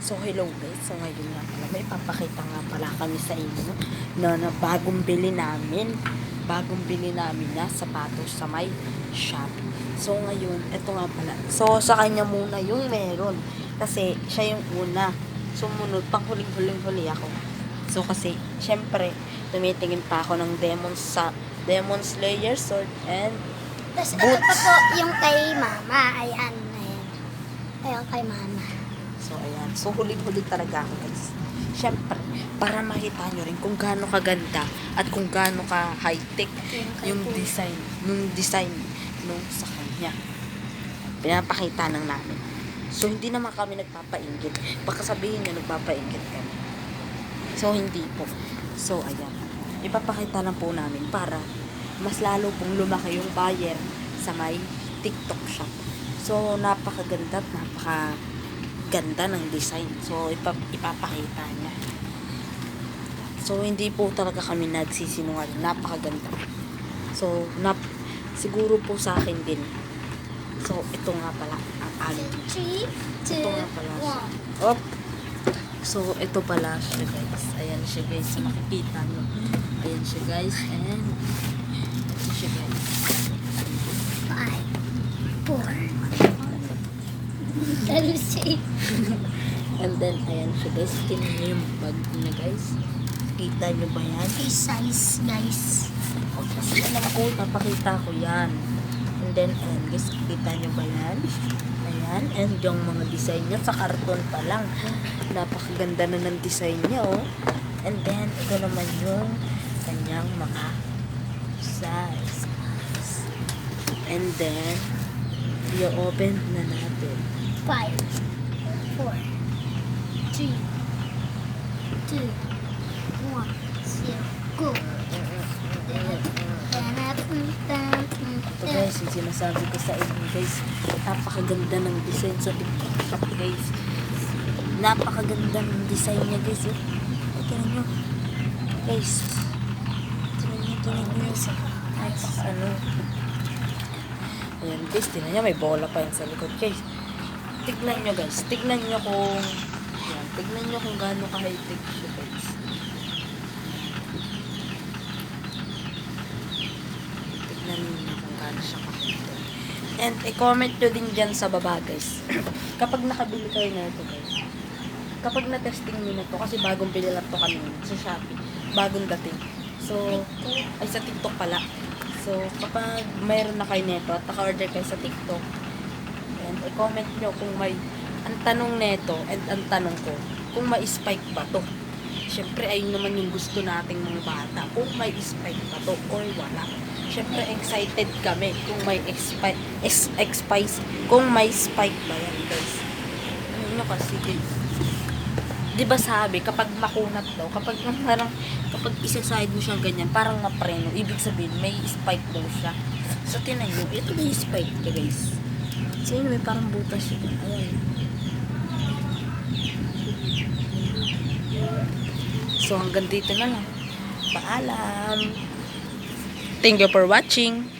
So hello guys, so ngayon nga pala may papakita nga pala kami sa inyo na bagong bili namin na sapatos sa may Shopee. So ngayon, eto nga pala. So sa kanya muna yung meron kasi siya yung una. Sumunod, pang huling-huli ako. So kasi syempre tumitingin pa ako ng Demon Slayer sword and Tapos ito boots. pa po yung kay mama. Ayan, ayan. Ayan kay mama. So, ayan. So, huling-huli talaga ako, guys. Siyempre, para makita nyo rin kung gaano kaganda at kung gaano ka high-tech yung design nung sa kanya. Pinapakita ng namin. So, hindi naman kami nagpapainggit. Baka sabihin nyo, nagpapainggit kami. So, hindi po. So, ayan. Ipapakita lang po namin para mas lalo pong lumaki yung buyer sa may TikTok shop. So, napakaganda at napakaganda ng design. So, ipapakita niya. So, hindi po talaga kami nagsisinungaling. Napakaganda. So, siguro po sa akin din. So, ito nga pala ang alin. 3, 2, Ito nga pala siya. 1. Op! So, ito pala siya, guys. Ayan siya, guys. So, makikita nyo. Ayan siya, guys. And, ito siya, guys. 5, 4. Dalo siya. And then, ayan siya, guys. Tingnan nyo yung bag niya, guys. Kita nyo ba yan? Size, guys. Kasi alam ko, napakita ko yan. And then, ayan, guys. Kita nyo ba yan? Ayan. And yung mga design niya, sa karton pa lang. Napakaganda na ng design niya, oh. And then, ito naman yung kanyang mga size. And then, i-open na natin. 5, 4, 3, 2, 1, 0, go. Ito guys, yung sinasabi ko sa inyo guys, napakaganda ng design sa TikTok shop guys. Napakaganda ng design niya guys. Tingnan nyo. Guys. Tingnan nyo. Ano. Ayan guys, tingnan nyo. May bola pa yan sa likod guys. Tignan nyo guys. Tignan nyo kung yan. Tignan nyo kung gaano ka high-tech siya guys. Tignan nyo kung gaano siya ka-high-tech. And i-comment nyo din dyan sa baba guys. Kapag nakabili kayo na ito guys. Kapag na-testing nyo na ito, kasi bagong bili lang ito kami sa Shopee. Bagong dating. So, ay sa TikTok pala. So, kapag mayroon na kayo nito at naka-order kayo sa TikTok, and i-comment nyo kung may, ang tanong neto and ang tanong ko, kung may spike ba to. Siyempre, ayun naman yung gusto nating mga bata. Kung may spike ba to or wala. Siyempre, excited kami kung may kung may spike ba yan, guys. Ano nyo kasi, di ba sabi, kapag makunat daw, kapag isa-side mo siyang ganyan, parang mapreno, ibig sabihin, may spike daw siya. So, tinan nyo, ito may spike ka, guys. So, yun, may parang butas siya. Ayan. So, hanggang dito na lang. Paalam! Thank you for watching!